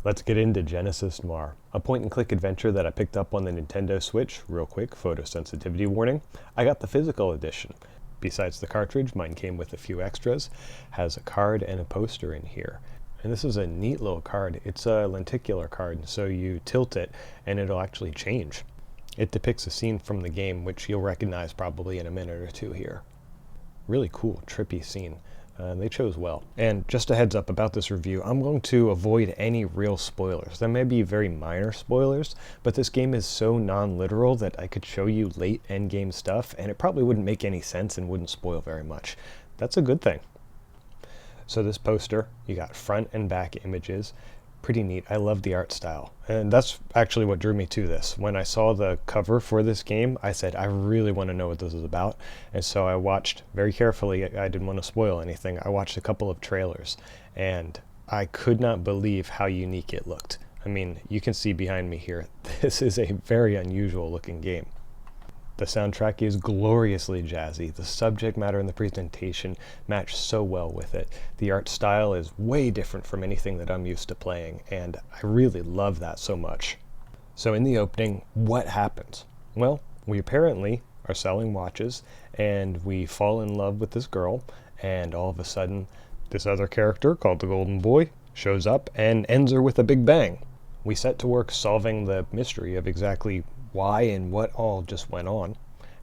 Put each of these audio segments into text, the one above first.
Let's get into Genesis Noir, a point-and-click adventure that I picked up on the Nintendo Switch. Real quick, photosensitivity warning. I got the physical edition. Besides the cartridge, mine came with a few extras. Has a card and a poster in here. And this is a neat little card. It's a lenticular card, so you tilt it and it'll actually change. It depicts a scene from the game, which you'll recognize probably in a minute or two here. Really cool, trippy scene. They chose well. And just a heads up about this review, I'm going to avoid any real spoilers. There may be very minor spoilers, but this game is so non-literal that I could show you late endgame stuff, and it probably wouldn't make any sense and wouldn't spoil very much. That's a good thing. So this poster, you got front and back images. Pretty neat. I love the art style. And that's actually what drew me to this. When I saw the cover for this game, I said, I really want to know what this is about. And so I watched very carefully. I didn't want to spoil anything. I watched a couple of trailers, and I could not believe how unique it looked. I mean, you can see behind me here, this is a very unusual looking game. The soundtrack is gloriously jazzy. The subject matter and the presentation match so well with it. The art style is way different from anything that I'm used to playing, and I really love that so much. So in the opening, what happens? Well, we apparently are selling watches, and we fall in love with this girl, and all of a sudden, this other character called the Golden Boy shows up and ends her with a big bang. We set to work solving the mystery of exactly why and what all just went on,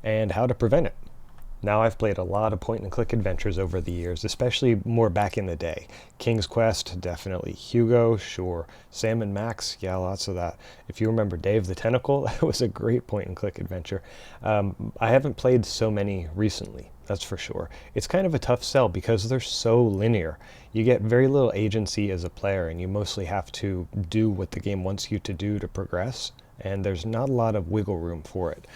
and how to prevent it. Now, I've played a lot of point-and-click adventures over the years, especially more back in the day. King's Quest, definitely. Hugo, sure. Sam and Max, yeah, lots of that. If you remember Dave the Tentacle, that was a great point-and-click adventure. I haven't played so many recently, that's for sure. It's kind of a tough sell because they're so linear. You get very little agency as a player, and you mostly have to do what the game wants you to do to progress, and there's not a lot of wiggle room for it.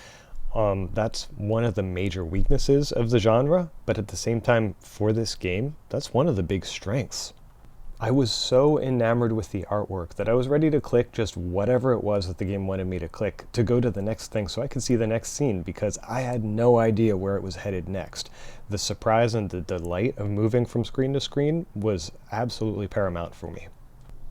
That's one of the major weaknesses of the genre, but at the same time, for this game, that's one of the big strengths. I was so enamored with the artwork that I was ready to click just whatever it was that the game wanted me to click to go to the next thing so I could see the next scene, because I had no idea where it was headed next. The surprise and the delight of moving from screen to screen was absolutely paramount for me.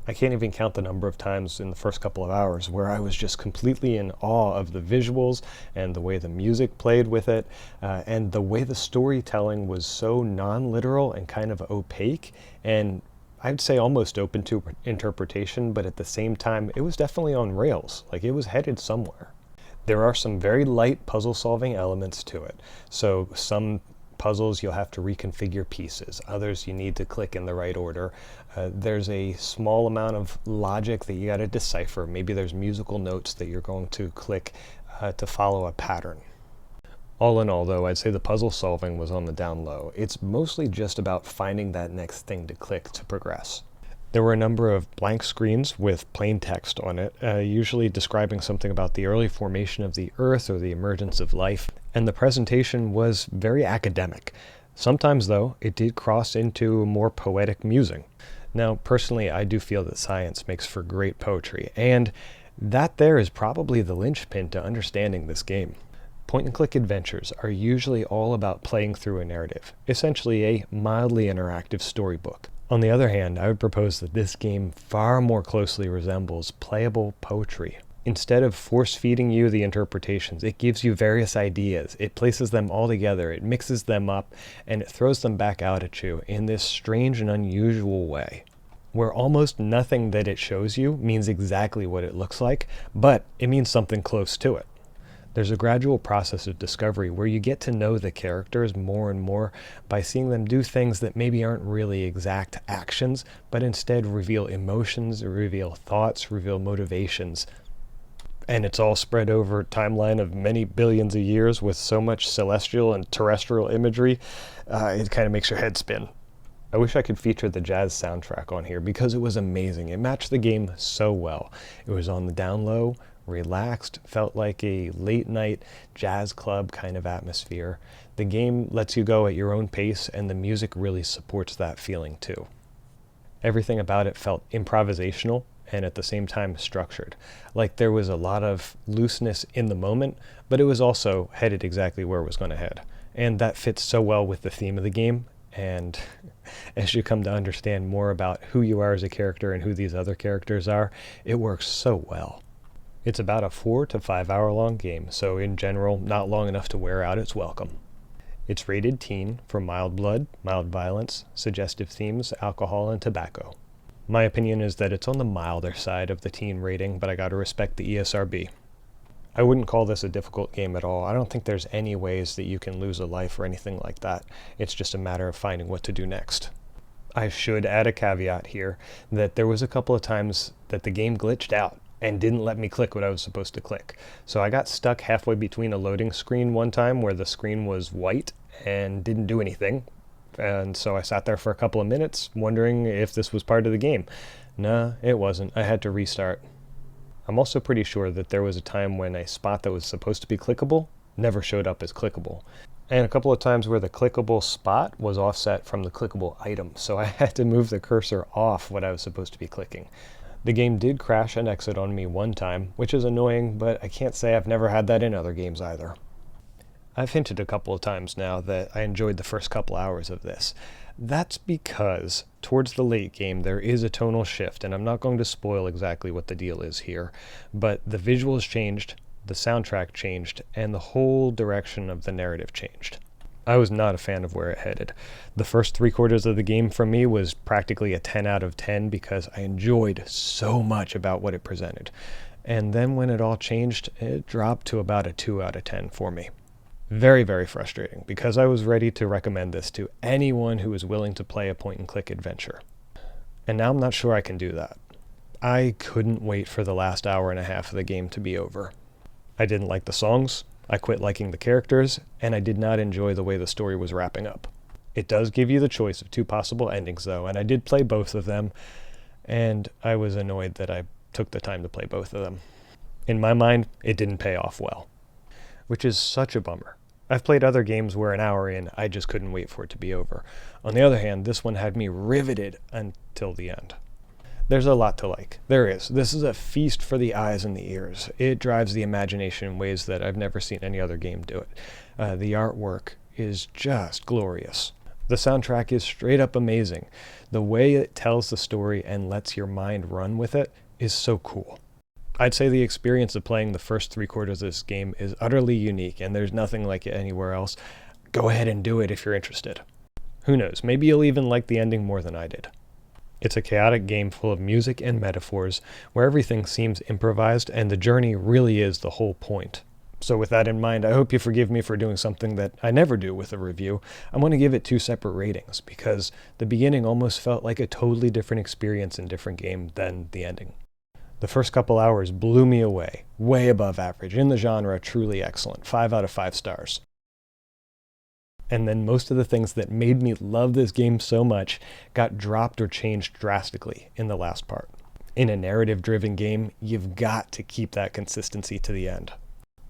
I can't even count the number of times in the first couple of hours where I was just completely in awe of the visuals and the way the music played with it, and the way the storytelling was so non-literal and kind of opaque, and I'd say almost open to interpretation, but at the same time, it was definitely on rails. Like, it was headed somewhere. There are some very light puzzle-solving elements to it. So some puzzles you'll have to reconfigure pieces, others you need to click in the right order. There's a small amount of logic that you got to decipher. Maybe there's musical notes that you're going to click to follow a pattern. All in all, though, I'd say the puzzle solving was on the down low. It's mostly just about finding that next thing to click to progress. There were a number of blank screens with plain text on it, usually describing something about the early formation of the Earth or the emergence of life, and the presentation was very academic. Sometimes, though, it did cross into more poetic musing. Now, personally, I do feel that science makes for great poetry, and that there is probably the linchpin to understanding this game. Point-and-click adventures are usually all about playing through a narrative, essentially a mildly interactive storybook. On the other hand, I would propose that this game far more closely resembles playable poetry. Instead of force-feeding you the interpretations, it gives you various ideas, it places them all together, it mixes them up, and it throws them back out at you in this strange and unusual way, where almost nothing that it shows you means exactly what it looks like, but it means something close to it. There's a gradual process of discovery where you get to know the characters more and more by seeing them do things that maybe aren't really exact actions, but instead reveal emotions, reveal thoughts, reveal motivations. And it's all spread over a timeline of many billions of years with so much celestial and terrestrial imagery, it kind of makes your head spin. I wish I could feature the jazz soundtrack on here because it was amazing. It matched the game so well. It was on the down low, relaxed, felt like a late night jazz club kind of atmosphere. The game lets you go at your own pace, and the music really supports that feeling too. Everything about it felt improvisational and at the same time structured. Like there was a lot of looseness in the moment, but it was also headed exactly where it was going to head. And that fits so well with the theme of the game and as you come to understand more about who you are as a character and who these other characters are, it works so well. It's about a 4 to 5 hour long game, so in general, not long enough to wear out its welcome. It's rated teen for mild blood, mild violence, suggestive themes, alcohol, and tobacco. My opinion is that it's on the milder side of the teen rating, but I gotta respect the ESRB. I wouldn't call this a difficult game at all. I don't think there's any ways that you can lose a life or anything like that. It's just a matter of finding what to do next. I should add a caveat here that there was a couple of times that the game glitched out and didn't let me click what I was supposed to click. So I got stuck halfway between a loading screen one time where the screen was white and didn't do anything. And so I sat there for a couple of minutes wondering if this was part of the game. Nah, it wasn't. I had to restart. I'm also pretty sure that there was a time when a spot that was supposed to be clickable never showed up as clickable. And a couple of times where the clickable spot was offset from the clickable item, so I had to move the cursor off what I was supposed to be clicking. The game did crash and exit on me one time, which is annoying, but I can't say I've never had that in other games either. I've hinted a couple of times now that I enjoyed the first couple hours of this. That's because towards the late game there is a tonal shift, and I'm not going to spoil exactly what the deal is here, but the visuals changed, the soundtrack changed, and the whole direction of the narrative changed. I was not a fan of where it headed. The first 3/4 of the game for me was practically a 10 out of 10 because I enjoyed so much about what it presented. And then when it all changed, it dropped to about a 2 out of 10 for me. Very, very frustrating because I was ready to recommend this to anyone who is willing to play a point-and-click adventure. And now I'm not sure I can do that. I couldn't wait for the last hour and a half of the game to be over. I didn't like the songs, I quit liking the characters, and I did not enjoy the way the story was wrapping up. It does give you the choice of 2 possible endings though, and I did play both of them, and I was annoyed that I took the time to play both of them. In my mind, it didn't pay off well, which is such a bummer. I've played other games where an hour in, I just couldn't wait for it to be over. On the other hand, this one had me riveted until the end. There's a lot to like. There is. This is a feast for the eyes and the ears. It drives the imagination in ways that I've never seen any other game do it. The artwork is just glorious. The soundtrack is straight up amazing. The way it tells the story and lets your mind run with it is so cool. I'd say the experience of playing the first 3/4 of this game is utterly unique, and there's nothing like it anywhere else. Go ahead and do it if you're interested. Who knows, maybe you'll even like the ending more than I did. It's a chaotic game full of music and metaphors, where everything seems improvised, and the journey really is the whole point. So with that in mind, I hope you forgive me for doing something that I never do with a review. I'm going to give it 2 separate ratings, because the beginning almost felt like a totally different experience and different game than the ending. The first couple hours blew me away, way above average, in the genre, truly excellent, 5 out of 5 stars. And then most of the things that made me love this game so much got dropped or changed drastically in the last part. In a narrative-driven game, you've got to keep that consistency to the end.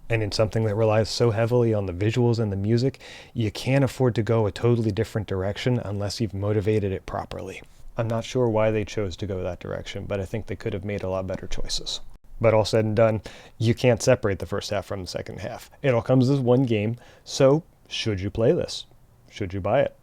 And in something that relies so heavily on the visuals and the music, you can't afford to go a totally different direction unless you've motivated it properly. I'm not sure why they chose to go that direction, but I think they could have made a lot better choices. But all said and done, you can't separate the first half from the second half. It all comes as one game, so should you play this? Should you buy it?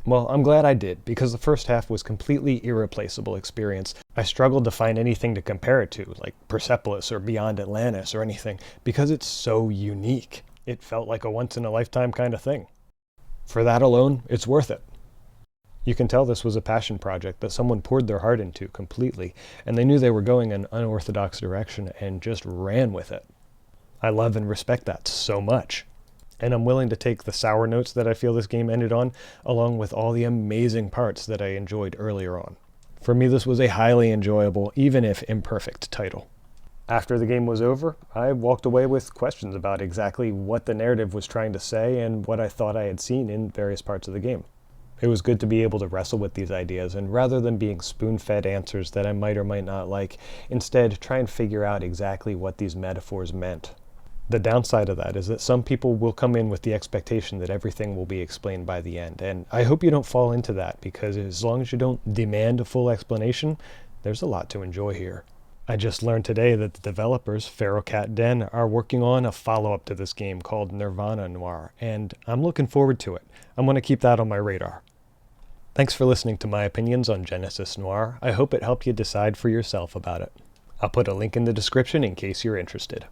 Well, I'm glad I did, because the first half was completely irreplaceable experience. I struggled to find anything to compare it to, like Persepolis or Beyond Atlantis or anything, because it's so unique. It felt like a once-in-a-lifetime kind of thing. For that alone, it's worth it. You can tell this was a passion project that someone poured their heart into completely, and they knew they were going an unorthodox direction and just ran with it. I love and respect that so much. And I'm willing to take the sour notes that I feel this game ended on, along with all the amazing parts that I enjoyed earlier on. For me, this was a highly enjoyable, even if imperfect, title. After the game was over, I walked away with questions about exactly what the narrative was trying to say and what I thought I had seen in various parts of the game. It was good to be able to wrestle with these ideas, and rather than being spoon-fed answers that I might or might not like, instead try and figure out exactly what these metaphors meant. The downside of that is that some people will come in with the expectation that everything will be explained by the end, and I hope you don't fall into that, because as long as you don't demand a full explanation, there's a lot to enjoy here. I just learned today that the developers, Feral Cat Den, are working on a follow-up to this game called Nirvana Noir, and I'm looking forward to it. I'm going to keep that on my radar. Thanks for listening to my opinions on Genesis Noir. I hope it helped you decide for yourself about it. I'll put a link in the description in case you're interested.